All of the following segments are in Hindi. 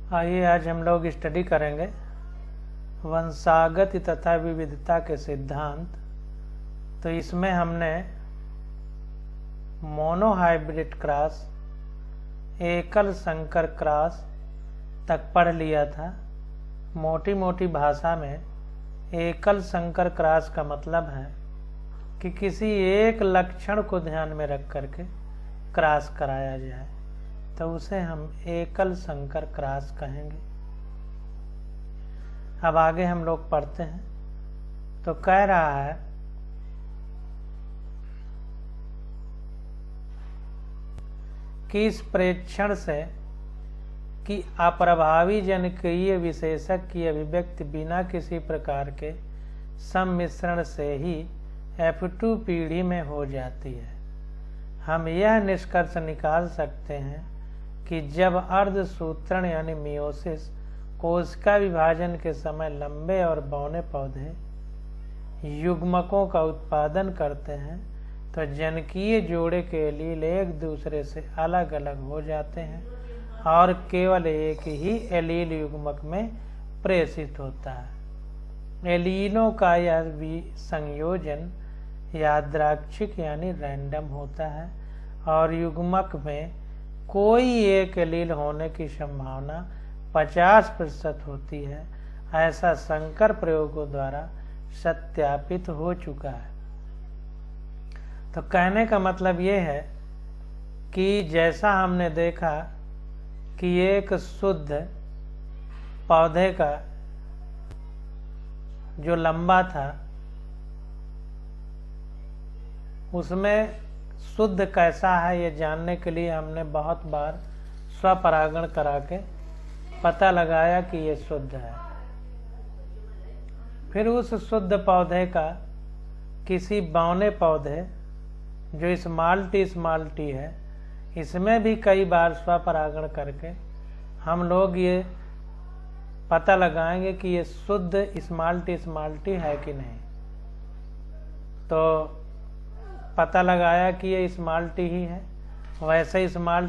आइए आज हम लोग स्टडी करेंगे वंशागत तथा विविधता के सिद्धांत। तो इसमें हमने मोनोहाइब्रिड क्रॉस, एकल संकर क्रॉस तक पढ़ लिया था। मोटी मोटी भाषा में एकल संकर क्रॉस का मतलब है कि किसी एक लक्षण को ध्यान में रख करके क्रॉस कराया जाए, तो उसे हम एकल संकर क्रॉस कहेंगे। अब आगे हम लोग पढ़ते हैं। तो कह रहा है कि इस प्रेक्षण से कि अप्रभावी जनिकीय विशेषक की अभिव्यक्ति बिना किसी प्रकार के सम्मिश्रण से ही F2 पीढ़ी में हो जाती है, हम यह निष्कर्ष निकाल सकते हैं कि जब अर्धसूत्रण यानी मियोसिस कोशिका विभाजन के समय लंबे और बौने पौधे युग्मकों का उत्पादन करते हैं, तो जनिकीय जोड़े के एलील एक दूसरे से अलग अलग हो जाते हैं और केवल एक ही एलील युग्मक में प्रेषित होता है। एलीलों का यह संयोजन यादृच्छिक यानी रैंडम होता है और युग्मक में कोई एक एलील होने की संभावना 50% होती है। ऐसा संकर प्रयोगों द्वारा सत्यापित हो चुका है। तो कहने का मतलब ये है कि जैसा हमने देखा कि एक शुद्ध पौधे का जो लंबा था उसमें शुद्ध कैसा है ये जानने के लिए हमने बहुत बार स्वपरागण करा के पता लगाया कि ये शुद्ध है। फिर उस शुद्ध पौधे का किसी बौने पौधे जो स्मॉल टी है, इसमें भी कई बार स्वपरागण करके हम लोग ये पता लगाएंगे कि ये शुद्ध स्मॉल टी है कि नहीं। तो पता लगाया कि ये स्मॉल टी ही है। वैसे स्मॉल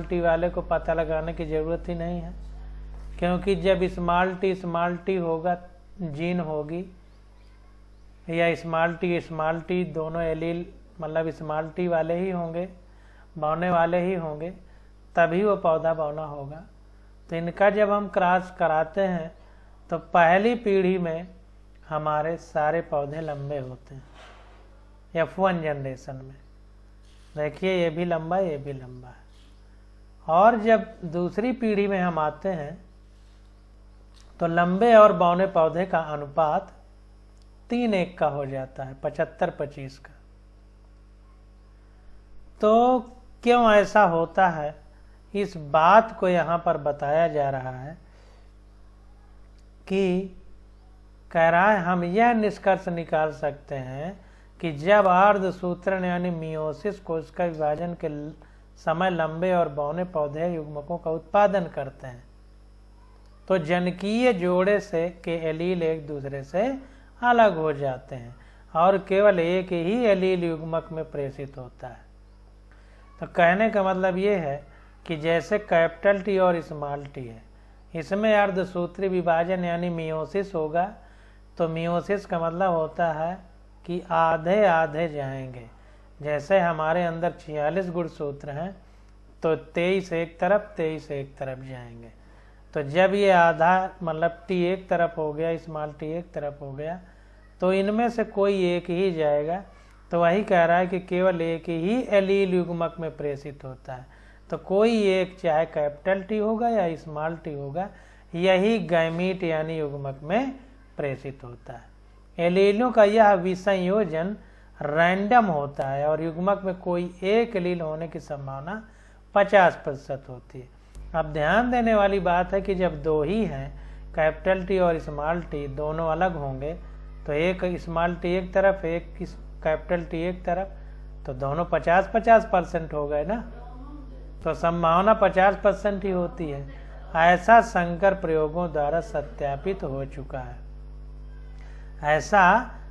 टी वाले को पता लगाने की ज़रूरत ही नहीं है, क्योंकि जब स्मॉल टी होगा, जीन होगी या स्मॉल टी दोनों एलील मतलब स्मॉल टी वाले ही होंगे, बौने वाले ही होंगे, तभी वो पौधा बौना होगा। तो इनका जब हम क्रॉस कराते हैं तो पहली पीढ़ी में हमारे सारे पौधे लंबे होते हैं। F1 जनरेशन में देखिए ये भी लंबा, ये भी लंबा है। और जब दूसरी पीढ़ी में हम आते हैं तो लंबे और बौने पौधे का अनुपात 3:1 का हो जाता है, 75-25 का। तो क्यों ऐसा होता है, इस बात को यहाँ पर बताया जा रहा है कि कह रहा है हम यह निष्कर्ष निकाल सकते हैं कि जब अर्धसूत्रण यानी मियोसिस कोशिका विभाजन के समय लंबे और बौने पौधे युग्मकों का उत्पादन करते हैं, तो जनिकीय जोड़े से के एलील एक दूसरे से अलग हो जाते हैं और केवल एक ही एलील युग्मक में प्रेषित होता है। तो कहने का मतलब ये है कि जैसे कैपिटल टी और स्मॉल टी है, इसमें अर्धसूत्री विभाजन यानी मियोसिस होगा। तो मियोसिस का मतलब होता है कि आधे आधे जाएंगे। जैसे हमारे अंदर 46 गुणसूत्र हैं, तो 23 एक तरफ 23 एक तरफ जाएंगे। तो जब ये आधा मतलब टी एक तरफ हो गया, स्मॉल टी एक तरफ हो गया, तो इनमें से कोई एक ही जाएगा। तो वही कह रहा है कि केवल एक ही एलील युग्मक में प्रेषित होता है। तो कोई एक, चाहे कैपिटल टी होगा या स्मॉल टी होगा, यही गैमीट यानी युग्मक में प्रेषित होता है। एलीलों का यह विसंयोजन रैंडम होता है और युग्मक में कोई एक एलील होने की संभावना 50% होती है। अब ध्यान देने वाली बात है कि जब दो ही हैं, कैपिटल टी और स्मॉल टी, दोनों अलग होंगे, तो एक स्मॉल टी एक तरफ, एक कैपिटल टी एक तरफ, तो दोनों 50-50% हो गए ना। तो संभावना 50% ही होती है। ऐसा संकर प्रयोगों द्वारा सत्यापित हो चुका है। ऐसा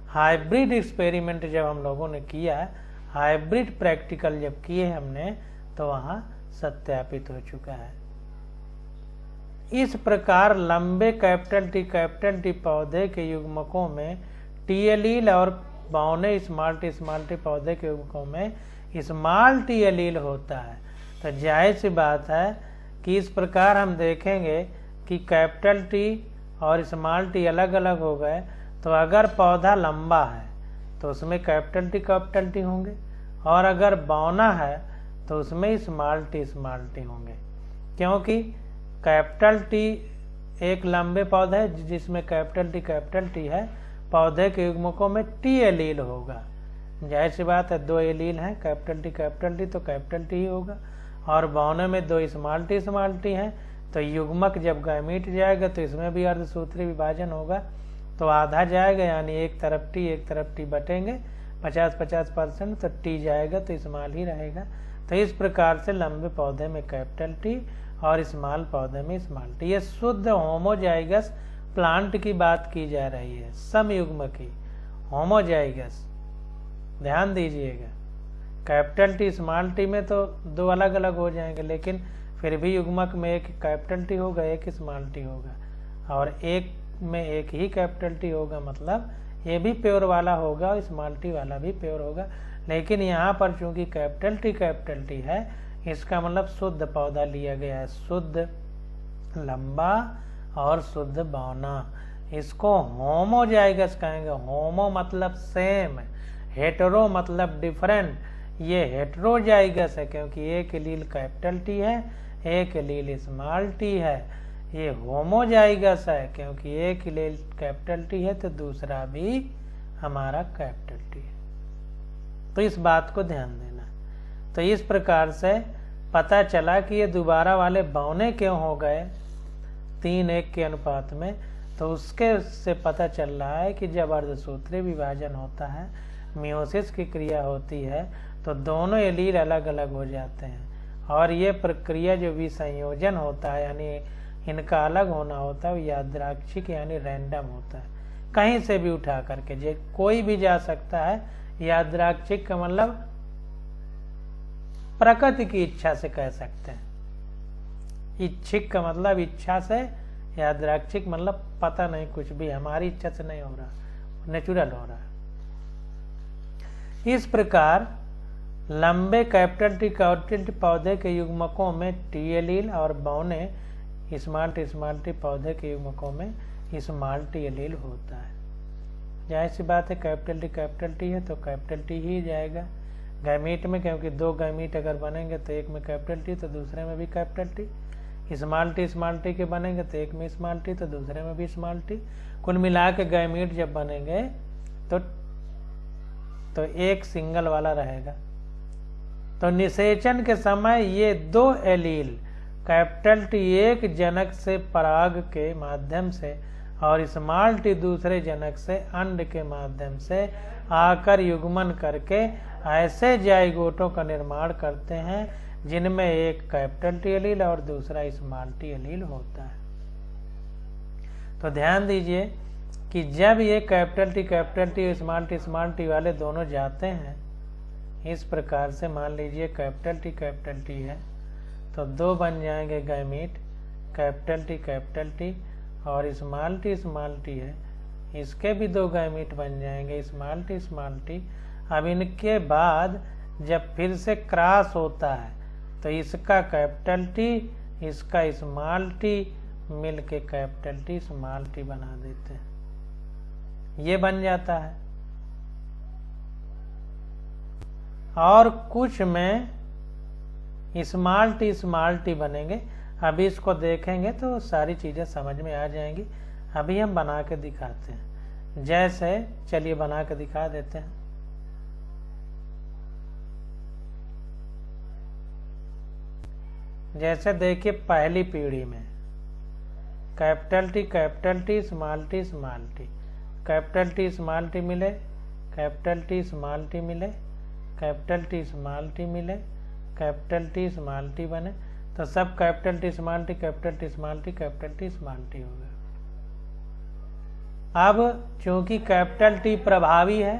हाइब्रिड एक्सपेरिमेंट जब हम लोगों ने किया, हाइब्रिड प्रैक्टिकल जब किए हमने, तो वहाँ सत्यापित हो चुका है। इस प्रकार लंबे कैपिटल टी पौधे के युग्मकों में टी एलील और बौने स्मॉल टी पौधे के युग्मकों में स्मॉल टी एलील होता है। तो जाहिर सी बात है कि इस प्रकार हम देखेंगे कि कैपिटल टी और स्मॉल टी अलग अलग हो गए, तो अगर पौधा लंबा है तो उसमें कैपिटल टी होंगे, और अगर बौना है तो उसमें स्मॉल टी होंगे, क्योंकि कैपिटल टी एक लंबे पौधा है जिसमें कैपिटल टी है, पौधे के युग्मकों में टी एलील होगा। जाहिर सी बात है, दो एलील हैं, कैपिटल टी तो कैपिटल टी ही होगा, और बौने में दो स्मॉल टी है, तो युग्मक जब गैमीट जाएगा तो इसमें भी अर्धसूत्री विभाजन होगा, तो आधा जाएगा, यानी एक तरफ टी बटेंगे 50-50%, तो टी जाएगा तो स्मॉल ही रहेगा। तो इस प्रकार से लंबे पौधे में कैपिटल टी और स्मॉल पौधे में स्मॉल टी। ये शुद्ध होमोजाइगस प्लांट की बात की जा रही है, समयुग्मकी होमोजाइगस। ध्यान दीजिएगा, कैपिटल टी स्मॉल टी में तो दो अलग अलग हो जाएंगे, लेकिन फिर भी युग्मक में एक कैपिटल टी होगा, एक स्मॉल टी होगा, और एक में एक ही कैपिटल टी होगा, मतलब ये भी प्योर वाला होगा और स्मॉल टी वाला भी प्योर होगा। लेकिन यहाँ पर चूंकि कैपिटल टी है, इसका मतलब शुद्ध पौधा लिया गया है, शुद्ध लंबा और शुद्ध बौना। इसको होमोजाइगस कहेंगे। होमो मतलब सेम, हेटेरो मतलब डिफरेंट। ये हेटेरोजाइगस है क्योंकि एक एलील कैपिटल टी है, एक एलील स्मॉल टी है। ये होमोजाइगस है क्योंकि एक एलील कैपिटल टी है तो दूसरा भी हमारा कैपिटल टी है। तो इस बात को ध्यान देना। तो इस प्रकार से पता चला कि ये दोबारा वाले बौने क्यों हो गए 3:1 के अनुपात में। तो उसके से पता चल रहा है कि जब अर्धसूत्री विभाजन होता है, मियोसिस की क्रिया होती है, तो दोनों एलील अलग अलग हो जाते हैं, और ये प्रक्रिया जो विसंयोजन होता है, यानी इनका अलग होना होता है, वो यादृच्छिक यानी रैंडम होता है, कहीं से भी उठा करके जो कोई भी जा सकता है। यादृच्छिक का मतलब प्रकृति की इच्छा से कह सकते हैं। इच्छिक का मतलब इच्छा से, यादृच्छिक मतलब पता नहीं, कुछ भी हमारी इच्छा से नहीं हो रहा, नेचुरल हो रहा है। इस प्रकार लंबे कैपिटल टी पौधे के युग्मकों में टी एलील और बौने स्मॉल टी पौधे के युग्मकों में स्मॉल टी एलील होता है। जाहिर सी बात है, कैपिटल टी है तो कैपिटल टी ही जाएगा। गैमीट में क्योंकि दो गैमीट अगर बनेंगे तो एक में कैपिटल टी तो दूसरे में भी कैपिटल टी। स्मॉल टी के बनेंगे तो एक में स्मॉल टी तो दूसरे में भी स्मॉल टी। कुल मिला के गैमीट जब बनेंगे तो एक सिंगल वाला रहेगा। तो निषेचन के समय ये दो एलील कैपिटल टी एक जनक से पराग के माध्यम से और स्मॉल टी दूसरे जनक से अंड के माध्यम से आकर युग्मन करके ऐसे जाइगोटों का निर्माण करते हैं जिनमें एक कैपिटल टी एलील और दूसरा स्मॉल टी एलील होता है। तो ध्यान दीजिए कि जब ये कैपिटल टी स्मॉल टी वाले दोनों जाते हैं, इस प्रकार से मान लीजिए कैपिटल टी है तो दो बन जाएंगे गैमीट, कैपिटल टी और स्मॉल टी है, इसके भी दो गैमीट बन जाएंगे स्मॉल टी। अब इनके बाद जब फिर से क्रॉस होता है तो इसका कैपिटल टी इसका स्मॉल टी मिल के कैपिटल टी स्मॉल टी बना देते हैं, ये बन जाता है। और कुछ में स्मॉल टी बनेंगे। अभी इसको देखेंगे तो सारी चीजें समझ में आ जाएंगी। अभी हम बना के दिखाते हैं। जैसे चलिए बना के दिखा देते हैं। जैसे देखिए पहली पीढ़ी में capital T small T capital T small T मिले, कैपिटल टी स्मॉल टी मिले, कैपिटल टी स्मॉल टी मिले, कैपिटल टी स्मॉल टी बने, तो सब capital T small T capital T small T capital T small T हो गया। अब चूंकि कैपिटल टी प्रभावी है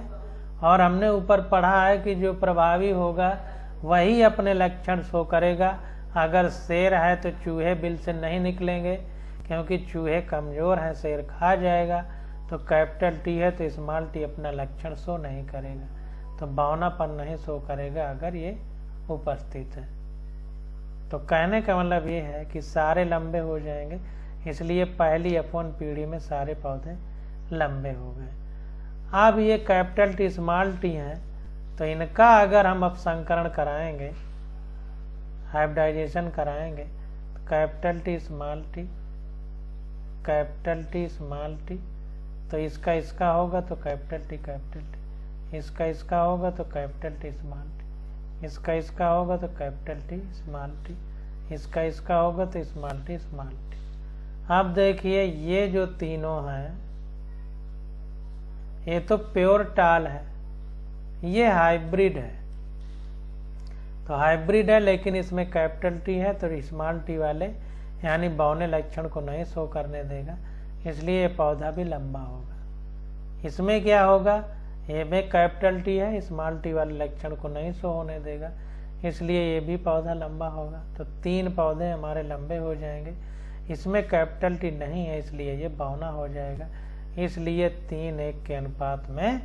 और हमने ऊपर पढ़ा है कि जो प्रभावी होगा वही अपने लक्षण शो करेगा। अगर शेर है तो चूहे बिल से नहीं निकलेंगे, क्योंकि चूहे कमज़ोर हैं, शेर खा जाएगा। तो कैपिटल टी है तो स्मॉल टी अपना लक्षण शो नहीं करेगा, तो बौनापन नहीं शो करेगा अगर ये उपस्थित है। तो कहने का मतलब ये है कि सारे लंबे हो जाएंगे, इसलिए पहली F1 पीढ़ी में सारे पौधे लंबे हो गए। अब ये कैपिटल टी स्मॉल टी हैं, तो इनका अगर हम अपसंकरण कराएंगे, हाइब्रिडाइजेशन कराएंगे, तो capital T small T, capital T small T, तो इसका होगा तो कैपिटल टी, इसका होगा तो कैपिटल टी स्मॉल टी, इसका होगा तो कैपिटल टी स्मॉल टी, इसका होगा तो स्मॉल टी। अब देखिए ये जो तीनों हैं, ये तो प्योर टाल है, ये हाइब्रिड है। तो हाइब्रिड है लेकिन इसमें कैपिटल टी है, तो स्मॉल टी वाले यानी बौने लक्षण को नहीं शो करने देगा, इसलिए ये पौधा भी लंबा होगा। इसमें क्या होगा, ये में कैपिटल टी है, स्मॉल टी वाले लक्षण को नहीं शो होने देगा, इसलिए ये भी पौधा लंबा होगा। तो 3 पौधे हमारे लंबे हो जाएंगे। इसमें कैपिटल टी नहीं है, इसलिए ये बौना हो जाएगा। इसलिए 3:1 के अनुपात में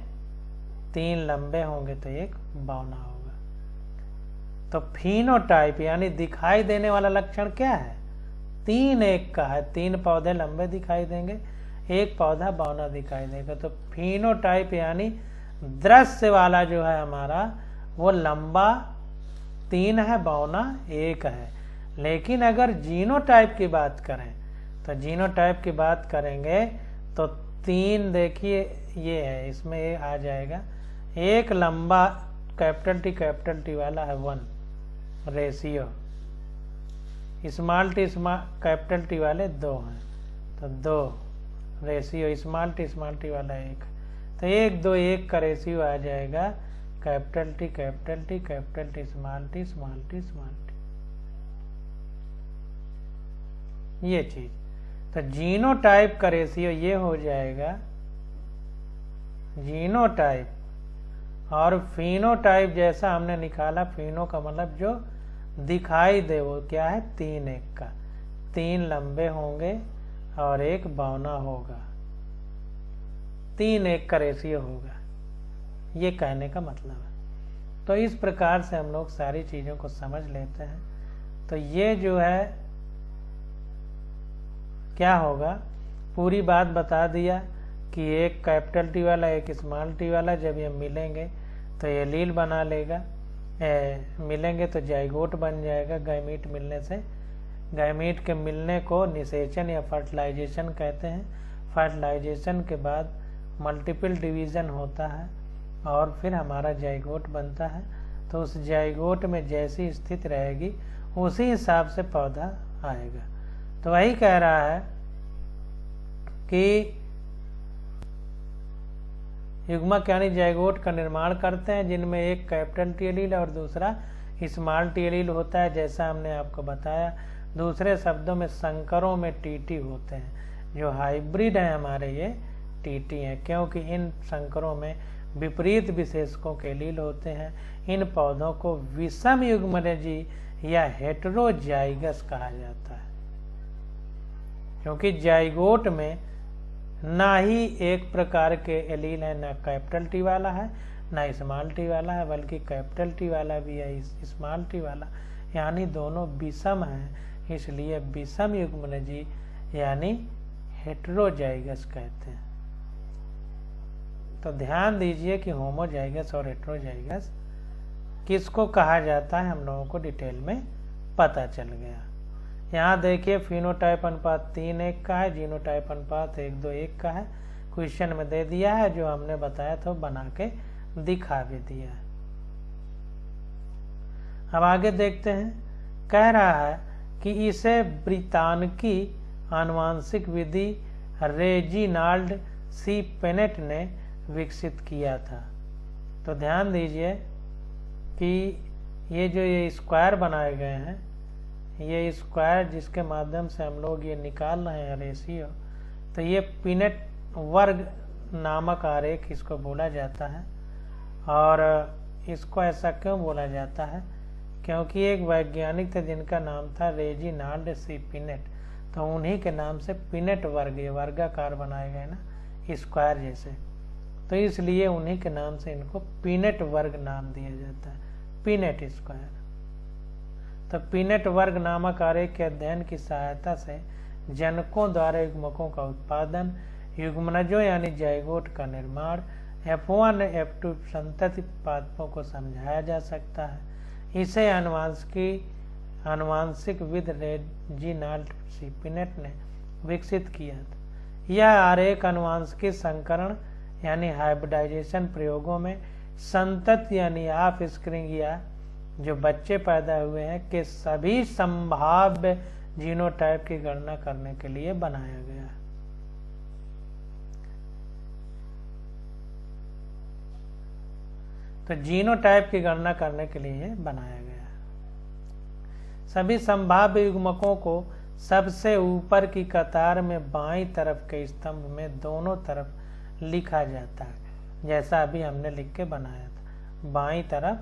3 लंबे होंगे तो 1 बौना होगा। तो फिनोटाइप यानी दिखाई देने वाला लक्षण क्या है, 3:1 का है। 3 पौधे लंबे दिखाई देंगे, 1 पौधा बौना दिखाई देगा। तो फिनोटाइप यानी दृश्य वाला जो है हमारा, वो लंबा 3 है, बौना 1 है। लेकिन अगर जीनोटाइप की बात करें, तो जीनोटाइप की बात करेंगे तो 3 देखिए ये है, इसमें ये आ जाएगा। 1 लंबा कैपिटल टी वाला है 1 रेशियो, स्मॉल कैपिटल टी वाले 2 हैं, तो 2 रेशियो, स्मॉल टी वाला 1, तो 1 2 1 का रेशियो आ जाएगा कैपिटल टी स्मॉल टी। ये चीज, तो जीनोटाइप का रेशियो ये हो जाएगा जीनोटाइप, और फिनोटाइप जैसा हमने निकाला, फिनो का मतलब जो दिखाई दे, वो क्या है 3:1 का। 3 लंबे होंगे और 1 बौना होगा, 3:1 का रेशियो होगा, ये कहने का मतलब है। तो इस प्रकार से हम लोग सारी चीज़ों को समझ लेते हैं। तो ये जो है क्या होगा, पूरी बात बता दिया कि एक कैपिटल टी वाला एक स्मॉल टी वाला जब ये मिलेंगे तो ये एलील बना लेगा, मिलेंगे तो जाइगोट बन जाएगा। गैमीट मिलने से, गैमीट के मिलने को निषेचन या फर्टिलाइजेशन कहते हैं। फर्टिलाइजेशन के बाद मल्टीपल डिवीज़न होता है और फिर हमारा जाइगोट बनता है। तो उस जाइगोट में जैसी स्थिति रहेगी उसी हिसाब से पौधा आएगा। तो वही कह रहा है कि युग्मक यानी जाइगोट का निर्माण करते हैं जिनमें एक कैपिटल टी एलील और दूसरा स्मॉल टी एलील होता है, जैसा हमने आपको बताया। दूसरे शब्दों में संकरों में टीटी होते हैं। जो हाइब्रिड हैं हमारे ये टीटी हैं, क्योंकि इन संकरों में विपरीत विशेषकों के एलील होते हैं। इन पौधों को विषम युग्मनजी या हेटेरोजाइगस कहा जाता है, क्योंकि जाइगोट में ना ही एक प्रकार के एलील है, ना कैपिटल टी वाला है ना स्मॉल टी वाला है, बल्कि कैपिटल टी वाला भी है, स्मॉल टी वाला, यानी दोनों विषम हैं। इसलिए विषम युग्मनजी यानी हेटेरोजाइगस कहते हैं। तो ध्यान दीजिए कि होमोजाइगस और हेटेरोजाइगस किसको कहा जाता है, हम लोगों को डिटेल में पता चल गया। यहाँ देखिए फिनोटाइप अनुपात 3:1 का है, जीनोटाइप अनुपात 1:2:1 का है। क्वेश्चन में दे दिया है, जो हमने बताया था बना के दिखा भी दिया है। अब आगे देखते हैं, कह रहा है कि इसे ब्रितानिकी आनुवांशिक विधि रेजिनाल्ड सी पेनेट ने विकसित किया था। तो ध्यान दीजिए कि ये जो ये स्क्वायर बनाए गए हैं, ये स्क्वायर जिसके माध्यम से हम लोग ये निकाल रहे हैं रेशियो, तो ये पिनेट वर्ग नामक आरेख इसको बोला जाता है। और इसको ऐसा क्यों बोला जाता है, क्योंकि एक वैज्ञानिक थे जिनका नाम था रेजिनाल्ड सी पिनेट। तो उन्हीं के नाम से पिनेट वर्ग, ये वर्गाकार बनाए गए ना स्क्वायर जैसे, तो इसलिए उन्हीं के नाम से इनको पिनेट वर्ग नाम दिया जाता है, पिनेट स्क्वायर। तो पिनेट वर्ग नामक आरेख के अध्ययन की सहायता से जनकों द्वारा युग्मकों का उत्पादन, युग्मनजों यानी जाइगोट का निर्माण, F1 F2 संतति पादपों को समझाया जा सकता है। इसे आनुवांशिकविद रेजिनाल्ड सी पिनेट ने विकसित किया था। यह आरेख आनुवांशिकी संकरण यानी हाइब्रिडाइजेशन प्रयोगों में संतति यानी ऑफ स्प्रिंग या जो बच्चे पैदा हुए हैं के सभी संभाव्य जीनोटाइप की गणना करने के लिए बनाया गया है। तो जीनोटाइप की गणना करने के लिए बनाया गया है। सभी संभाव्य युग्मकों को सबसे ऊपर की कतार में बाईं तरफ के स्तंभ में दोनों तरफ लिखा जाता है, जैसा अभी हमने लिख के बनाया था। बाईं तरफ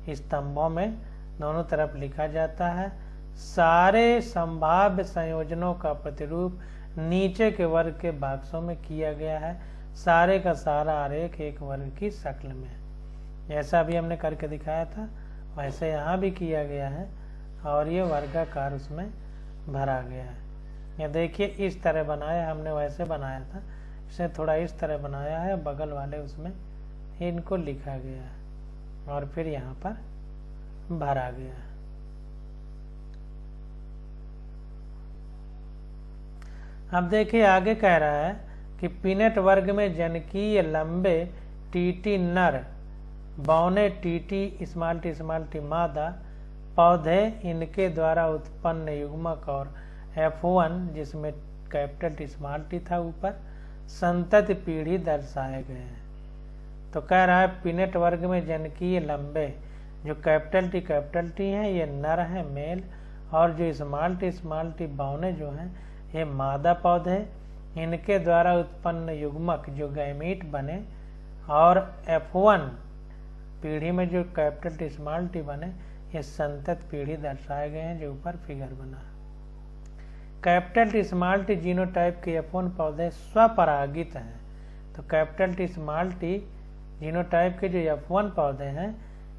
स्तंभों में दोनों तरफ लिखा जाता है। सारे संभाव्य संयोजनों का प्रतिरूप नीचे के वर्ग के बॉक्सों में किया गया है। सारे का सारा आरेख एक वर्ग की शक्ल में है, जैसा अभी हमने करके दिखाया था वैसे यहाँ भी किया गया है, और ये वर्गाकार उसमें भरा गया है। ये देखिए इस तरह बनाया, हमने वैसे बनाया था, इसे थोड़ा इस तरह बनाया है, बगल वाले उसमें इनको लिखा गया है और फिर यहाँ पर भरा गया है। अब देखिए आगे कह रहा है कि पिनेट वर्ग में जनकीय लंबे टीटी नर, बौने टीटी स्मॉल टी मादा पौधे, इनके द्वारा उत्पन्न युग्मक और F1 जिसमें कैपिटल टी स्मॉल टी था ऊपर, संतति पीढ़ी दर्शाए गए हैं। तो कह रहा है पिनेट वर्ग में जनकीय लंबे जो कैपिटल टी हैं ये नर हैं मेल, और जो स्मॉल टी बौने जो हैं ये मादा पौधे, इनके द्वारा उत्पन्न युग्मक जो गैमीट बने, और F1 पीढ़ी में जो कैपिटल टी स्मॉल टी बने ये संतत पीढ़ी दर्शाए गए हैं जो ऊपर फिगर बना। Capital T small T genotype के F1 पौधे स्वपरागित हैं। तो capital T small T genotype के जो F1 पौधे हैं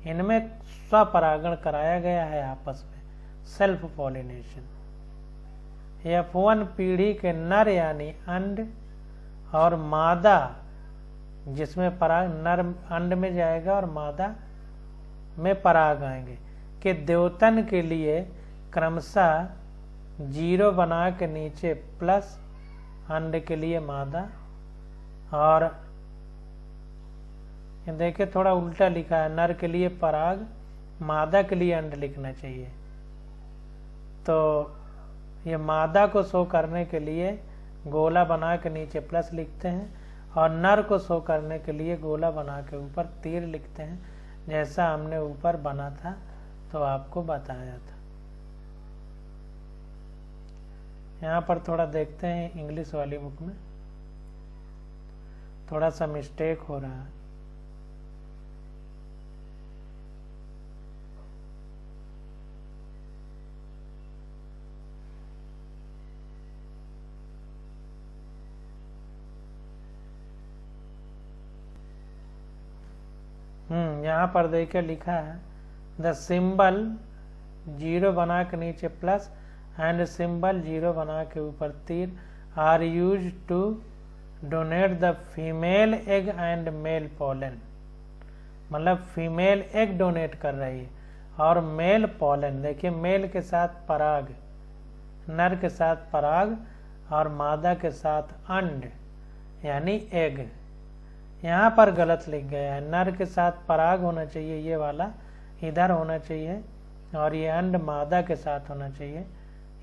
इनमें स्वपरागण कराया गया है आपस में, सेल्फ पॉलिनेशन। F1 पीढ़ी के नर यानी अंड और मादा, जिसमें पराग नर अंड में जाएगा और मादा में पराग आएंगे, के द्योतन के लिए क्रमशः 0 बना के नीचे प्लस अंड के लिए मादा, और देखिए थोड़ा उल्टा लिखा है, नर के लिए पराग मादा के लिए अंड लिखना चाहिए। तो ये मादा को शो करने के लिए गोला बना के नीचे प्लस लिखते हैं, और नर को शो करने के लिए गोला बना के ऊपर तीर लिखते हैं, जैसा हमने ऊपर बना था तो आपको बताया था। यहाँ पर थोड़ा देखते हैं इंग्लिश वाली बुक में थोड़ा सा मिस्टेक हो रहा है। यहाँ पर देखिए लिखा है द सिंबल 0 बना के नीचे प्लस एंड सिंबल 0 बना के ऊपर तीर are use to donate the female egg and male pollen. मतलब फीमेल एग डोनेट कर रही है और मेल पोलन, देखिए मेल के साथ पराग, नर के साथ पराग और मादा के साथ अंड यानी एग। यहाँ पर गलत लिख गया है, नर के साथ पराग होना चाहिए, ये वाला इधर होना चाहिए, और ये अंड मादा के साथ होना चाहिए।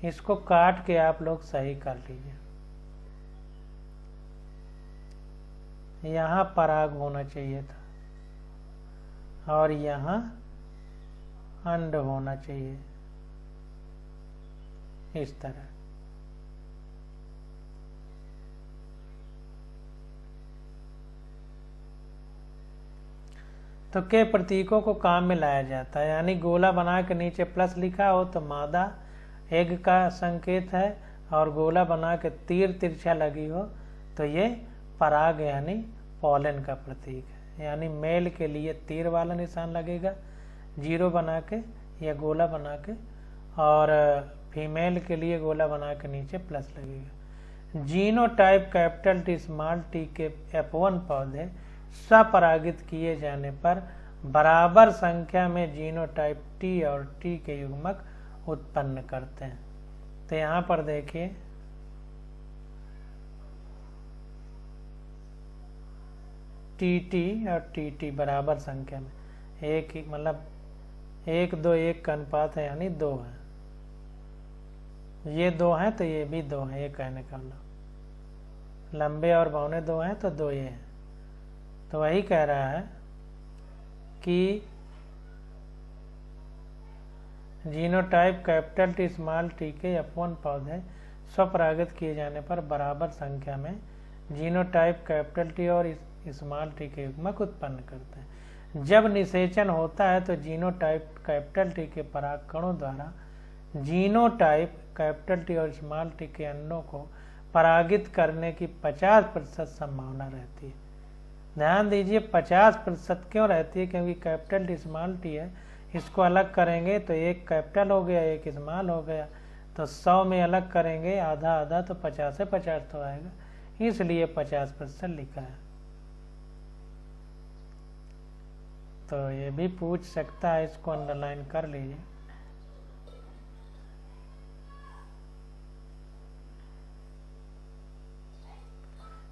इसको काट के आप लोग सही कर लीजिए। यहाँ पराग होना चाहिए था और यहाँ अंड होना चाहिए, इस तरह। तो के प्रतीकों को काम में लाया जाता है, यानी गोला बना के नीचे प्लस लिखा हो तो मादा एग का संकेत है, और गोला बना के तीर तिरछा लगी हो तो ये पराग यानी पॉलन का प्रतीक है। यानी मेल के लिए तीर वाला निशान लगेगा 0 बना के या गोला बना के, और फीमेल के लिए गोला बना के नीचे प्लस लगेगा। Genotype capital T small T के F1 पौधे स्वपरागित किए जाने पर बराबर संख्या में जीनोटाइप टी और टी के युग्मक उत्पन्न करते हैं। तो यहाँ पर देखिए टी और टी बराबर संख्या में, एक ही मतलब 1 2 1 का अनुपात है, यानी 2 है। ये 2 है तो ये भी 2 है, ये कहने का मतलब लंबे और बौने 2 हैं तो 2 ये है। तो वही कह रहा है कि genotype capital T small T के F1 पौधे स्वपरागित किए जाने पर बराबर संख्या में जीनोटाइप कैपिटल टी और स्मॉल टी के युग्मक उत्पन्न करते हैं। जब निषेचन होता है तो जीनोटाइप कैपिटल टी के परागकणों द्वारा जीनोटाइप कैपिटल टी और स्मॉल टी के अंडों को परागित करने की 50% संभावना रहती है। ध्यान दीजिए 50% क्यों रहती है, क्योंकि कैपिटल टी स्मॉल टी है, इसको अलग करेंगे तो एक कैपिटल हो गया एक स्मॉल हो गया, तो 100 में अलग करेंगे आधा आधा तो 50 से 50 तो आएगा, इसलिए 50% लिखा है। तो ये भी पूछ सकता है, इसको अंडरलाइन कर लीजिए।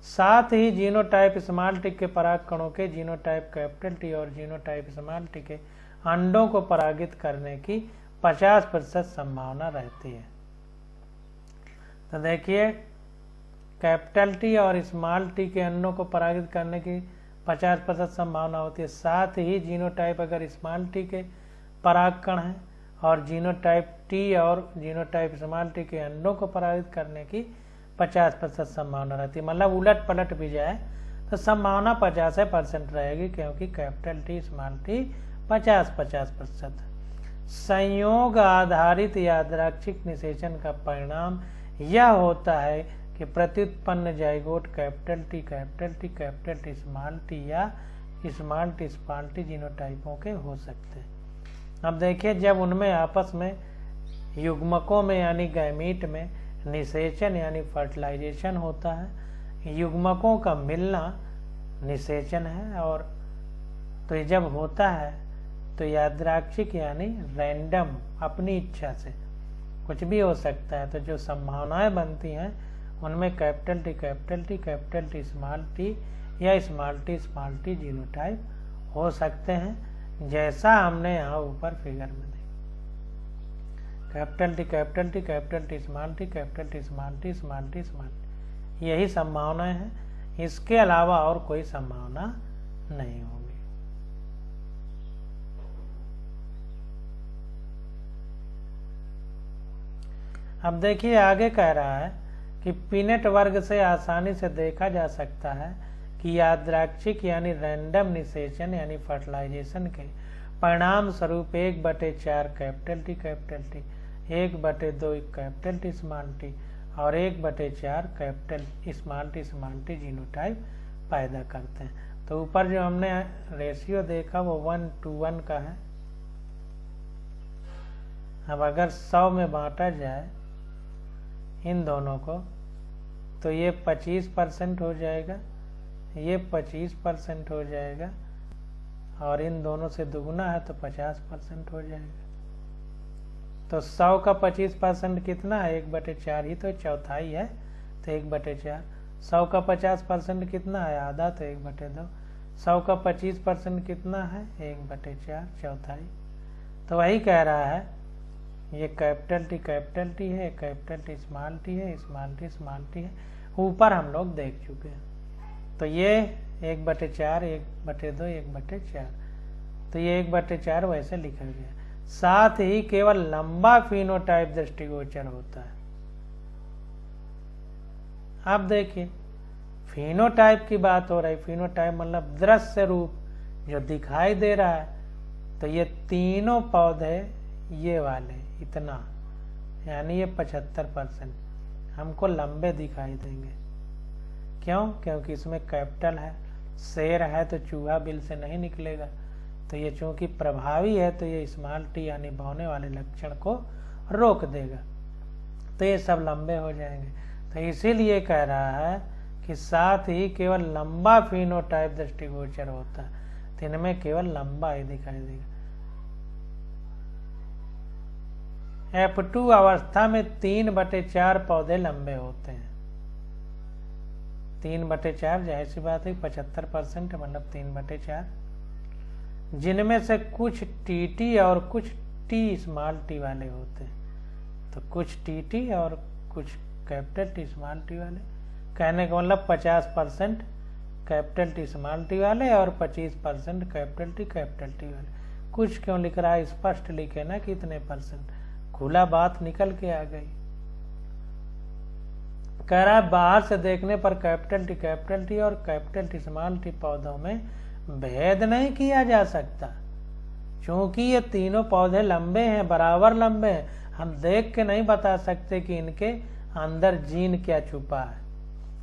साथ ही जीनोटाइप स्मॉल टी के परागकणों के जीनोटाइप कैपिटल टी और जीनोटाइप स्मॉल टी के अंडों को परागित करने की 50% संभावना रहती है। तो देखिए कैपिटल टी और स्मॉल टी के अंडों को परागित करने की 50% संभावना होती है। साथ ही जीनोटाइप अगर स्मॉल टी के परागकण हैं और जीनोटाइप टी और जीनोटाइप स्मॉल टी के अंडों को परागित करने की 50% संभावना रहती है। मतलब उलट पलट भी जाए तो संभावना 50% रहेगी, क्योंकि कैपिटल टी स्मॉल टी 50-50%। संयोग आधारित यादृच्छिक निषेचन का परिणाम यह होता है कि प्रत्युत्पन्न zygote capital T small T या स्मॉल टी जीनोटाइपों के हो सकते हैं। अब देखिए जब उनमें आपस में युग्मकों में यानी गैमीट में निषेचन यानी फर्टिलाइजेशन होता है, युग्मकों का मिलना निषेचन है, और तो ये जब होता है तो यादृच्छिक यानी रैंडम अपनी इच्छा से कुछ भी हो सकता है। तो जो संभावनाएं बनती हैं उनमें कैपिटल टी स्मॉल टी या स्मॉल टी जीनोटाइप हो सकते हैं, जैसा हमने यहाँ ऊपर फिगर में देखा। कैपिटल टी स्मॉल टी यही संभावनाएं हैं, इसके अलावा और कोई संभावना नहीं होगी। अब देखिए आगे कह रहा है कि पिनेट वर्ग से आसानी से देखा जा सकता है कि यादृच्छिक यानी रैंडम निषेचन यानी फर्टिलाइजेशन के परिणाम स्वरूप 1/4 capital T 1/2 capital T small T और 1/4 कैपिटल स्मॉल टी जीनोटाइप पैदा करते हैं। तो ऊपर जो हमने रेशियो देखा वो 1:1 का है। अब अगर 100 में बांटा जाए इन दोनों को तो ये 25% हो जाएगा, ये 25% हो जाएगा, और इन दोनों से दुगुना है तो 50% हो जाएगा। तो 100 का 25% कितना है? 1/4 ही तो चौथाई है, तो 1/4। 100 का 50% कितना है? आधा, तो 1/2। 100 का 25% कितना है? 1/4 चौथाई। तो वही कह रहा है ये कैपिटल टी है, कैपिटल टी स्मॉल टी है, स्मॉल टी है, ऊपर हम लोग देख चुके हैं। तो ये 1/4 1/2 1/4, तो ये 1/4 वैसे लिखा गया। साथ ही केवल लंबा फिनोटाइप दृष्टिगोचर होता है। अब देखिए फिनोटाइप की बात हो रही, फिनोटाइप मतलब दृश्य रूप जो दिखाई दे रहा है। तो ये तीनों पौधे ये वाले इतना, यानी ये 75%। हमको लंबे दिखाई देंगे। क्यों? क्योंकि इसमें कैपिटल है। शेर है तो चूहा बिल से नहीं निकलेगा, तो ये चूंकि प्रभावी है तो ये स्मॉल टी यानी बौने वाले लक्षण को रोक देगा, तो ये सब लंबे हो जाएंगे। तो इसीलिए कह रहा है कि साथ ही केवल लंबा फिनोटाइप दृष्टिगोचर होता है, तो इनमें केवल लंबा ही दिखाई देगा। F2 अवस्था में 3/4 पौधे लंबे होते हैं। 3/4 जाहिर सी बात है 75%, मतलब 3/4, जिनमें से कुछ टीटी और कुछ टी स्मॉल टी वाले होते हैं। तो कुछ टीटी और कुछ कैपिटल टी स्मॉल टी वाले, कहने का मतलब 50% कैपिटल टी स्मॉल टी वाले और 25% कैपिटल टी वाले। कुछ क्यों लिख रहा है? स्पष्ट लिखे ना कितने परसेंट, खुला बात निकल के आ गई। कह रहा है बाहर से देखने पर कैपिटल टी और कैपिटल टी स्मॉल टी पौधों में भेद नहीं किया जा सकता, क्योंकि ये तीनों पौधे लंबे हैं, बराबर लंबे हैं। हम देख के नहीं बता सकते कि इनके अंदर जीन क्या छुपा है।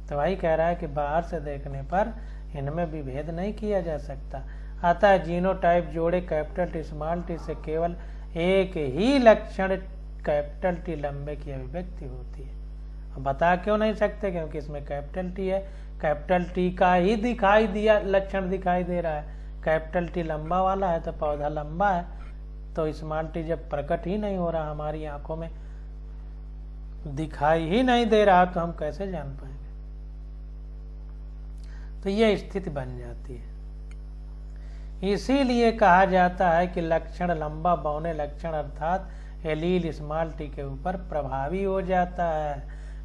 तो वही कह रहा है कि बाहर से देखने पर इनमें भी भेद नहीं किया जा सकता। अतः जीनोटाइप जोड़े कैपिटल टी स्मॉल टी से केवल एक ही लक्षण कैपिटल टी लंबे की अभिव्यक्ति होती है। बता क्यों नहीं सकते? क्योंकि इसमें कैपिटल टी है, कैपिटल टी का ही दिखाई दिया लक्षण दिखाई दे रहा है। कैपिटल टी लंबा वाला है तो पौधा लंबा है, तो स्मॉल टी जब प्रकट ही नहीं हो रहा, हमारी आंखों में दिखाई ही नहीं दे रहा, तो हम कैसे जान पाएंगे? तो यह स्थिति बन जाती है। इसीलिए कहा जाता है कि लक्षण लंबा बौने लक्षण अर्थात एलील स्मॉल टी के ऊपर प्रभावी हो जाता है।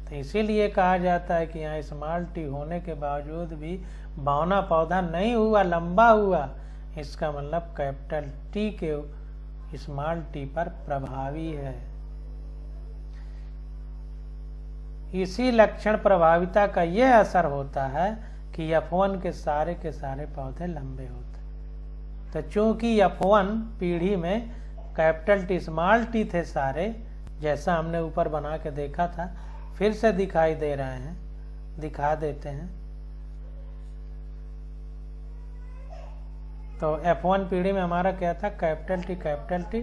तो इसीलिए कहा जाता है कि यहाँ स्मॉल टी होने के बावजूद भी बौना पौधा नहीं हुआ, लंबा हुआ। इसका मतलब कैपिटल टी के स्मॉल टी पर प्रभावी है। इसी लक्षण प्रभाविता का यह असर होता है कि F1 के सारे पौधे लंबे होते हैं। तो चूंकि F1 पीढ़ी में कैपिटल टी स्मॉल टी थे सारे, जैसा हमने ऊपर बना के देखा था, फिर से दिखाई दे रहे हैं, दिखा देते हैं। तो F1 पीढ़ी में हमारा क्या था? कैपिटल टी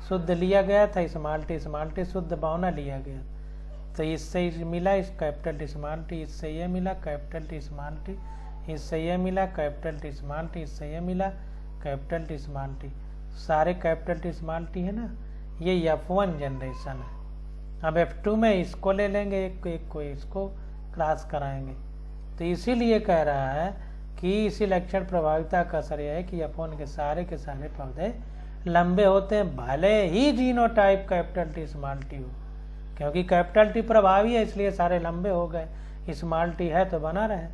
शुद्ध लिया गया था, स्मॉल टी शुद्ध बौना लिया गया। तो इससे मिला इस कैपिटल टी स्मॉल टी, इससे ये मिला कैपिटल टी स्मॉल टी, इससे ये मिला कैपिटल टी स्मॉल टी, इससे ये मिला कैपिटल टी स्मॉल टी। सारे कैपिटल टी स्मॉल टी है ना, ये F1 जनरेशन है। अब F2 में इसको ले लेंगे, एक को इसको क्रॉस कराएंगे। तो इसीलिए कह रहा है कि इसी लक्षण प्रभाविता का असर यह है कि F1 के सारे पौधे लंबे होते हैं, भले ही genotype capital T small T हो। क्योंकि कैपिटल टी प्रभावी है इसलिए सारे लंबे हो गए, स्मॉल टी है तो बना रहे।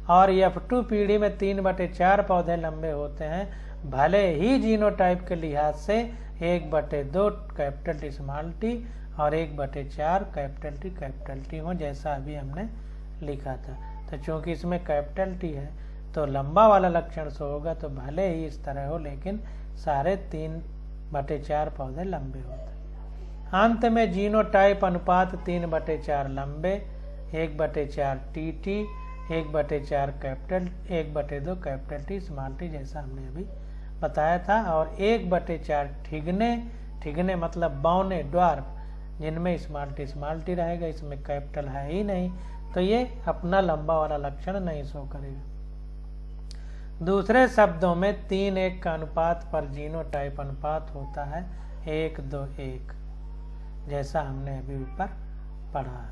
और F2 पीढ़ी में 3/4 पौधे लंबे होते हैं, भले ही जीनोटाइप के लिहाज से 1/2 कैपिटल टी स्मॉल टी और 1/4 कैपिटल टी हो, जैसा अभी हमने लिखा था। तो चूंकि इसमें कैपिटल टी है तो लंबा वाला लक्षण से होगा, तो भले ही इस तरह हो, लेकिन सारे 3/4 पौधे लंबे होते हैं। अंत में जीनोटाइप अनुपात 3/4 लंबे, 1/4 TT, 1/4 capital, 1/2 capital T small T, जैसा हमने अभी बताया था। और 1/4 ठिगने मतलब बौने ड्वार्फ, जिनमें स्मॉल टी रहेगा, इसमें कैपिटल है ही नहीं, तो ये अपना लंबा वाला लक्षण नहीं शो करेगा। दूसरे शब्दों में 3:1 का अनुपात पर जीनोटाइप अनुपात होता है 1:2:1, जैसा हमने अभी ऊपर पढ़ा है।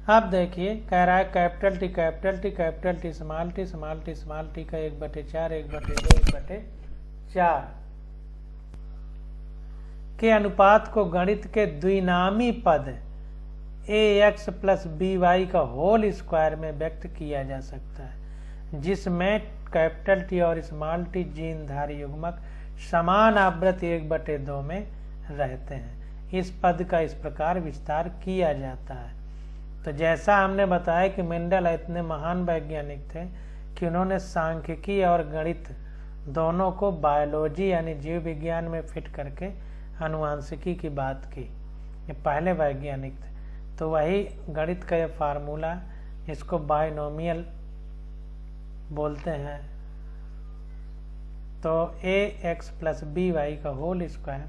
अब देखिए, कह रहा है कैपिटल टी स्मॉल टी का 1/4, 1/2, 1/4 के अनुपात को गणित के द्विनामी पद ax + by का होल स्क्वायर में व्यक्त किया जा सकता है, जिसमें कैपिटल टी और स्मॉल टी जीनधारी युग्मक समान आवृत्ति 1/2 में रहते हैं। इस पद का इस प्रकार विस्तार किया जाता है। तो जैसा हमने बताया कि मेंडल इतने महान वैज्ञानिक थे कि उन्होंने सांख्यिकी और गणित दोनों को बायोलॉजी यानी जीव विज्ञान में फिट करके आनुवांशिकी की बात की, ये पहले वैज्ञानिक थे। तो वही गणित का ये फार्मूला, इसको बाइनोमियल बोलते हैं। तो ax प्लस बी वाई का होल स्क्वायर,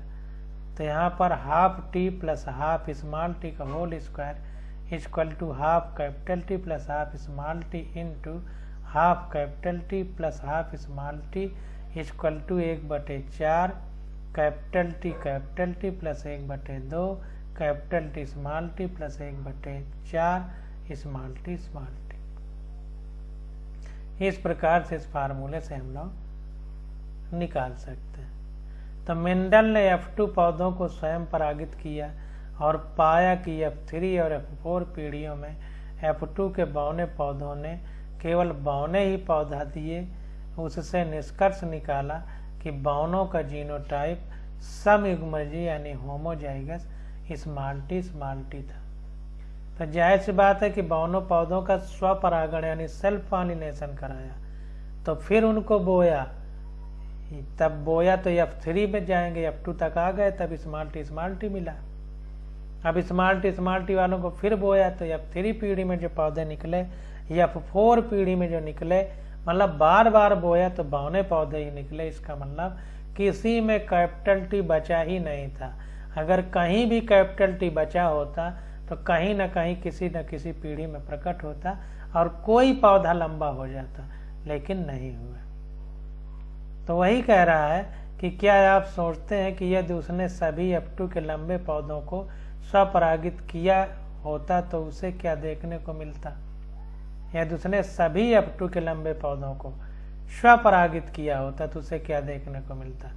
तो यहाँ पर half T plus half small T का whole square equal to half capital T plus half small T into half capital T plus half small T equal to 1/4 capital T plus 1/2 capital T small T plus 1/4 small T. इस प्रकार से इस फार्मूले से हम लोग निकाल सकते हैं। तो मेंडल ने F2 पौधों को स्वयं परागित किया और पाया कि F3 और F4 पीढ़ियों में F2 के बौने पौधों ने केवल बौने ही पौधा दिए। उससे निष्कर्ष निकाला कि बौनों का जीनोटाइप समयुग्मजीय यानी होमोजाइगस स्मॉल टी था। तो जाहिर सी बात है कि बौनों पौधों का स्वपरागण यानी सेल्फ पॉलिनेशन कराया, तो फिर उनको बोया, तब बोया तो F3 में जाएंगे, F2 तक आ गए, तब स्मॉल टी मिला। अब स्मॉल टी वालों को फिर बोया तो F3 पीढ़ी में जो पौधे निकले, F4 पीढ़ी में जो निकले, मतलब बार बार बोया तो बौने पौधे ही निकले। इसका मतलब किसी में कैपिटल टी बचा ही नहीं था। अगर कहीं भी कैपिटल टी बचा होता तो कहीं न कहीं किसी न किसी पीढ़ी में प्रकट होता और कोई पौधा लंबा हो जाता, लेकिन नहीं हुआ। तो वही कह रहा है कि क्या आप सोचते हैं कि यदि उसने सभी F2 के लंबे पौधों को स्वपरागित किया होता तो उसे क्या देखने को मिलता? यदि उसने सभी F2 के लंबे पौधों को स्वपरागित किया होता तो उसे क्या देखने को मिलता?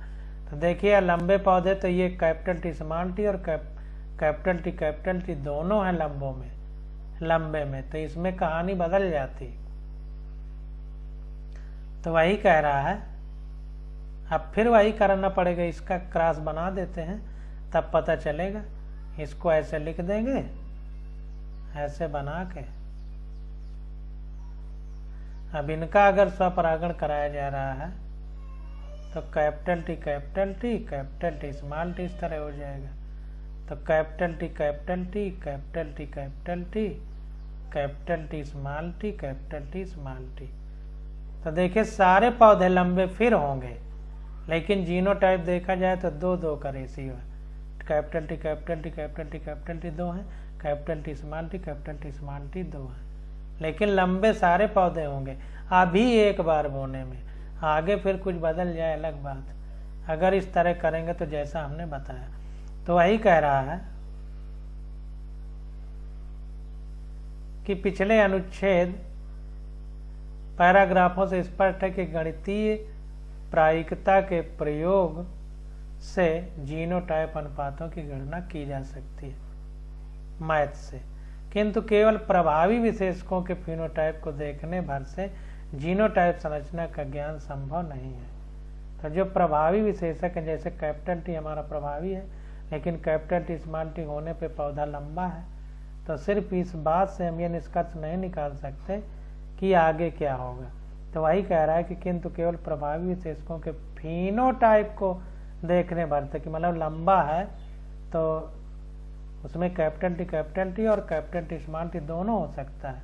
तो देखिए, लंबे पौधे तो ये कैपिटल टी स्मॉल टी और कैपिटल टी दोनों हैं लंबे में, तो इसमें कहानी बदल जाती। तो वही कह रहा है, अब फिर वही करना पड़ेगा, इसका क्रॉस बना देते हैं तब पता चलेगा। इसको ऐसे लिख देंगे, ऐसे बना के। अब इनका अगर स्वपरागण कराया जा रहा है तो कैपिटल टी स्मॉल टी इस तरह हो जाएगा। तो कैपिटल टी स्मॉल टी। तो देखिए, सारे पौधे लंबे फिर होंगे, लेकिन जीनोटाइप देखा जाए तो 2-2 का रेशियो है। कैपिटल टी 2 है, कैपिटल टी स्मॉल टी 2 है, लेकिन लंबे सारे पौधे होंगे। अभी एक बार बोने में, आगे फिर कुछ बदल जाए अलग बात। अगर इस तरह करेंगे तो जैसा हमने बताया। तो वही कह रहा है कि पिछले अनुच्छेद पैराग्राफों से स्पष्ट है कि गणितीय प्रायिकता के प्रयोग से जीनोटाइप अनुपातों की गणना की जा सकती है मैथ से, किंतु केवल प्रभावी विशेषकों के फिनोटाइप को देखने भर से जीनोटाइप संरचना का ज्ञान संभव नहीं है। तो जो प्रभावी विशेषक है, जैसे कैपिटल टी हमारा प्रभावी है, लेकिन कैपिटल टी स्मॉल टी होने पे पौधा लंबा है, तो सिर्फ इस बात से हम ये निष्कर्ष नहीं निकाल सकते कि आगे क्या होगा। तो वही कह रहा है कि किंतु केवल प्रभावी विशेषकों के फिनोटाइप को देखने भर से, कि मतलब लंबा है तो उसमें कैपिटल टी और कैपिटल टी स्मॉल टी दोनों हो सकता है,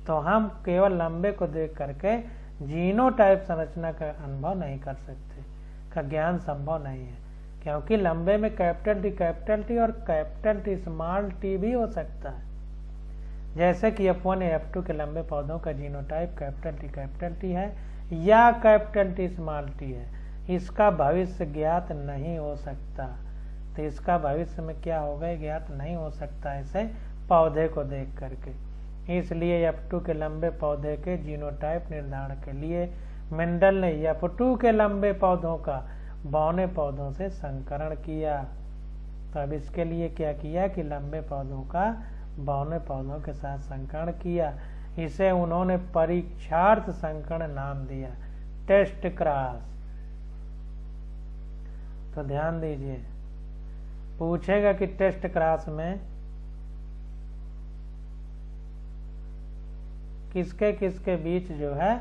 तो हम केवल लंबे को देख करके जीनोटाइप संरचना का अनुभव नहीं कर सकते, का ज्ञान संभव नहीं है, क्योंकि लंबे में कैपिटल टी और कैपिटल टी स्मॉल टी भी हो सकता है। जैसे कि F1 या F2 के लंबे पौधों का जीनोटाइप कैपिटल टी है या कैपिटल टी स्मॉल टी है, इसका भविष्य ज्ञात नहीं हो सकता। तो इसका भविष्य में क्या होगा, ज्ञात नहीं हो सकता ऐसे पौधे को देख करके। इसलिए F2 के लंबे पौधे के जीनोटाइप निर्धारण के लिए मेंडल ने F2 के लंबे पौधों का बौने पौधों से संकरण किया। तो अब इसके लिए क्या किया कि लंबे पौधों का बौने पौधों के साथ संकरण किया। इसे उन्होंने परीक्षार्थ संकरण नाम दिया, टेस्ट क्रॉस। तो ध्यान दीजिए, पूछेगा कि टेस्ट क्रॉस में किसके किसके बीच जो है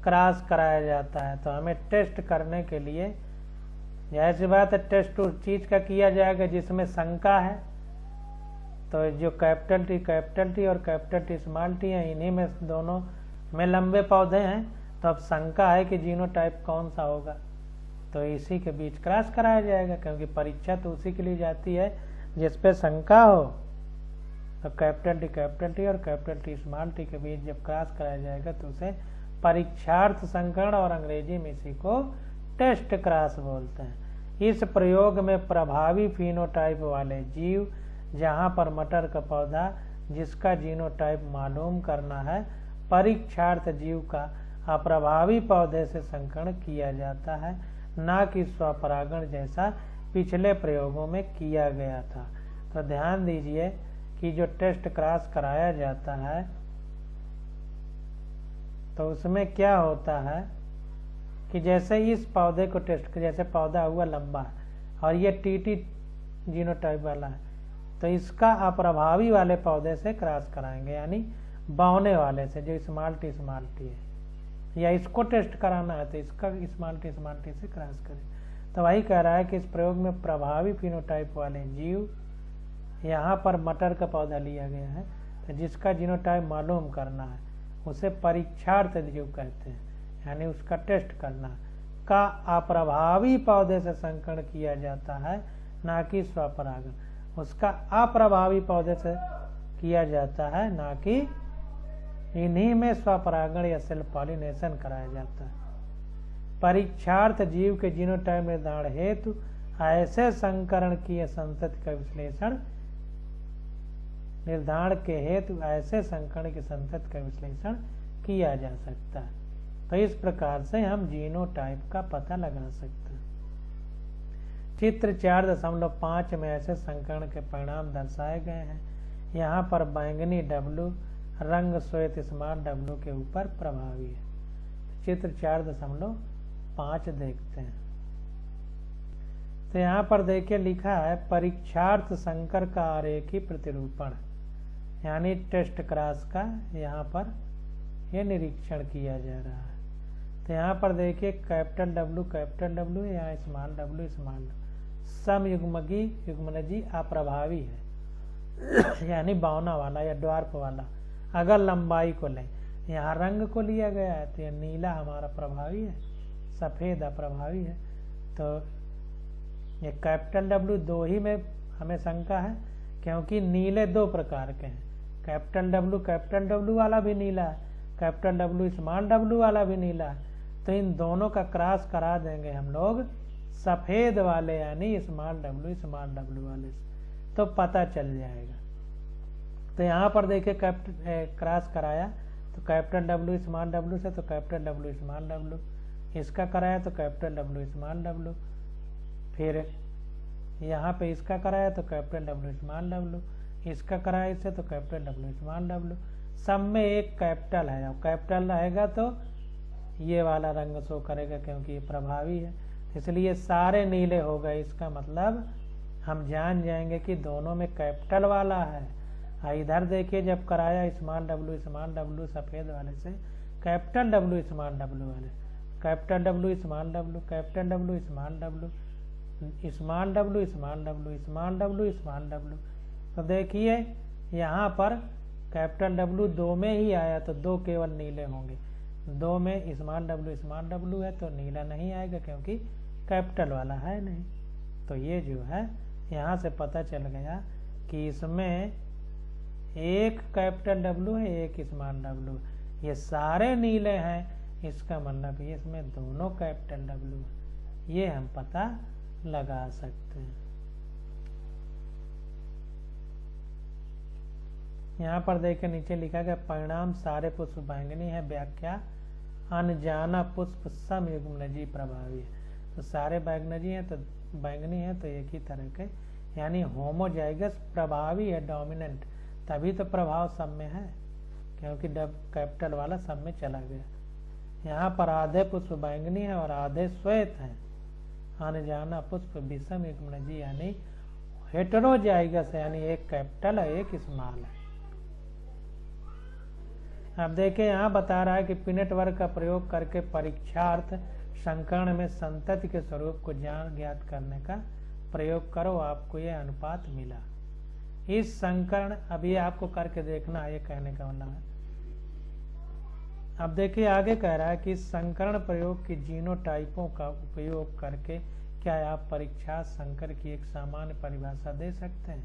क्रॉस कराया जाता है, तो हमें टेस्ट करने के लिए जाहिर सी बात है टेस्ट उस चीज का किया जाएगा जिसमें शंका है। तो जो कैपिटल टी और कैपिटल टी स्मॉल टी है, इन्हीं में दोनों में लंबे पौधे हैं, तो अब शंका है कि जीनोटाइप कौन सा होगा, तो इसी के बीच क्रॉस कराया जाएगा, क्योंकि परीक्षा तो उसी के लिए जाती है जिस पे शंका हो। तो कैपिटल टी और कैपिटल टी स्मॉल टी के बीच जब क्रॉस कराया जाएगा तो उसे परीक्षार्थ संकरण और अंग्रेजी में इसी को टेस्ट क्रॉस बोलते हैं। इस प्रयोग में प्रभावी फिनोटाइप वाले जीव, जहां पर मटर का पौधा जिसका जीनोटाइप मालूम करना है, परीक्षार्थ जीव का अप्रभावी पौधे से संकरण किया जाता है, ना कि स्वपरागण जैसा पिछले प्रयोगों में किया गया था। तो ध्यान दीजिए कि जो टेस्ट क्रॉस कराया जाता है तो उसमें क्या होता है कि जैसे इस पौधे को टेस्ट, जैसे पौधा हुआ लंबा है और ये टीटी जीनोटाइप वाला है, तो इसका अप्रभावी वाले पौधे से क्रॉस कराएंगे, यानी बौने वाले से, जो स्मॉल टी है, या इसको टेस्ट कराना है तो इसका स्मॉल टी से क्रॉस करें। तो वही कह रहा है कि इस प्रयोग में प्रभावी फिनोटाइप वाले जीव, यहाँ पर मटर का पौधा लिया गया है, तो जिसका जीनोटाइप मालूम करना है उसे परीक्षार्थ जीव कहते हैं, यानी उसका टेस्ट करना का अप्रभावी पौधे से संकरण किया जाता है, ना कि स्वपरागण। उसका अप्रभावी पौधे से किया जाता है, ना कि इन्हीं में स्वपरागण या सेल्फ पॉलिनेशन कराया जाता है। परीक्षार्थ जीव के जीनोटाइप निर्धारण हेतु ऐसे संकरण की संतति का विश्लेषण निर्धारण के हेतु ऐसे संकरण की संतति का विश्लेषण किया जा सकता है। तो इस प्रकार से हम जीनोटाइप का पता लगा सकते हैं। चित्र 4.5 में ऐसे संकरण के परिणाम दर्शाए गए हैं। यहाँ पर बैंगनी W रंग श्वेत स्मॉल W के ऊपर प्रभावी है। चित्र 4.5 देखते हैं। तो यहाँ पर देखिए लिखा है परीक्षार्थ संकर का आरेखी प्रतिरूपण, यानी टेस्ट क्रॉस का यहाँ पर यह निरीक्षण किया जा रहा है। तो यहाँ पर देखिए कैपिटल W या स्मॉल W सम युग्मनजी अप्रभावी है यानी बौना वाला या ड्वार्फ वाला। अगर लंबाई को लें, यहाँ रंग को लिया गया है तो यह नीला हमारा प्रभावी है, सफेद अप्रभावी है। तो ये कैपिटल W दो ही में हमें शंका है, क्योंकि नीले दो प्रकार के हैं। कैपिटल W वाला भी नीला है, कैपिटल W स्मॉल W वाला भी नीला है। तो इन दोनों का क्रॉस करा देंगे हम लोग सफेद वाले यानी स्मॉल W वाले से, तो पता चल जाएगा। तो यहाँ पर देखिए क्रॉस कराया तो कैपिटल W स्मॉल W से, तो कैपिटल W स्मॉल W, इसका कराया तो कैपिटल W स्मॉल W, फिर यहाँ पे इसका कराया तो कैपिटल W स्मॉल W, इसका कराया इससे तो कैपिटल W स्मॉल W। सब में एक कैपिटल है, अब कैपिटल रहेगा तो ये वाला रंग शो करेगा क्योंकि ये प्रभावी है, इसलिए सारे नीले हो गए। इसका मतलब हम जान जाएंगे कि दोनों में कैपिटल वाला है। इधर देखिए जब कराया स्मॉल W सफेद वाले से, कैपिटल W स्मॉल W वाले, capital W small W, capital W small W, small W small W, small W small W। तो देखिए यहाँ पर कैपिटल W दो में ही आया तो दो केवल नीले होंगे, दो में स्मॉल W है तो नीला नहीं आएगा क्योंकि कैपिटल वाला है नहीं। तो ये जो है यहाँ से पता चल गया कि इसमें एक कैपिटल W है, एक स्मॉल W, ये सारे नीले हैं, इसका मतलब ये इसमें दोनों कैपिटल W है। ये हम पता लगा सकते हैं। यहाँ पर देखिए नीचे लिखा गया परिणाम सारे पुष्प बैंगनी है, व्याख्या अनजाना पुष्प सम युग्मनजी प्रभावी है। तो सारे बैंगनी है तो एक ही तरह के, यानी होमोजाइगस प्रभावी है, डोमिनेंट, तभी तो प्रभाव सब में है क्योंकि कैपिटल वाला सब में चला गया। यहाँ पर आधे पुष्प बैंगनी है और आधे श्वेत है। अनजाना पुष्प विषम युग्मनजी यानी हेटेरोजाइगस है, यानी एक कैपिटल है एक स्मॉल है। अब देखिए यहाँ बता रहा है कि पिनेट वर्ग का प्रयोग करके परीक्षार्थ संकरण में संतति के स्वरूप को ज्ञात करने का प्रयोग करो, आपको यह अनुपात मिला। इस संकरण अभी आपको करके देखना है, ये कहने का मतलब है। अब देखिए आगे कह रहा है कि संकरण प्रयोग की जीनोटाइपों का उपयोग करके क्या आप परीक्षा संकर की एक सामान्य परिभाषा दे सकते हैं?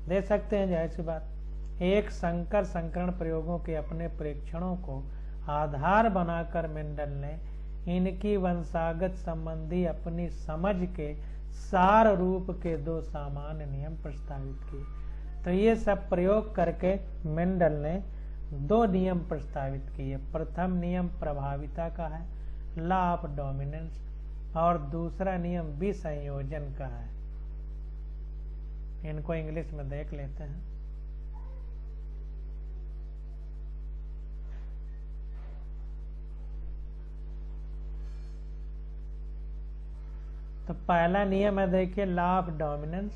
दे सकते हैं, जाहिर सी बात। एक संकर संकरण प्रयोगों के अपने प्रेक्षणों को आधार बनाकर मेंडल ने इनकी वंशागत संबंधी अपनी समझ के सार रूप के 2 सामान्य नियम प्रस्तावित किए। तो ये सब प्रयोग करके मेंडल ने 2 नियम प्रस्तावित किए। प्रथम नियम प्रभाविता का है, लॉ ऑफ डोमिनेंस, और दूसरा नियम विसंयोजन का है। इनको इंग्लिश में देख लेते हैं। तो पहला नियम है देखिए लॉ ऑफ डोमिनेंस,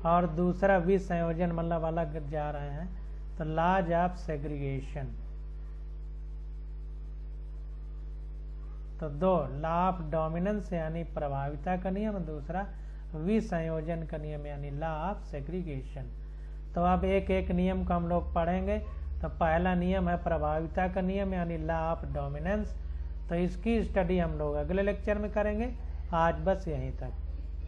और दूसरा विसंयोजन मतलब अलग जा रहे हैं, तो लॉज ऑफ सेग्रीगेशन। तो 2 लॉ ऑफ डोमिनेंस यानी प्रभाविता का नियम, दूसरा विसंयोजन का नियम यानी लॉ ऑफ सेग्रीगेशन। तो अब एक एक नियम को हम लोग पढ़ेंगे। तो पहला नियम है प्रभाविता का नियम यानी लॉ ऑफ डोमिनेंस। तो इसकी स्टडी हम लोग अगले लेक्चर में करेंगे। आज बस यहीं तक।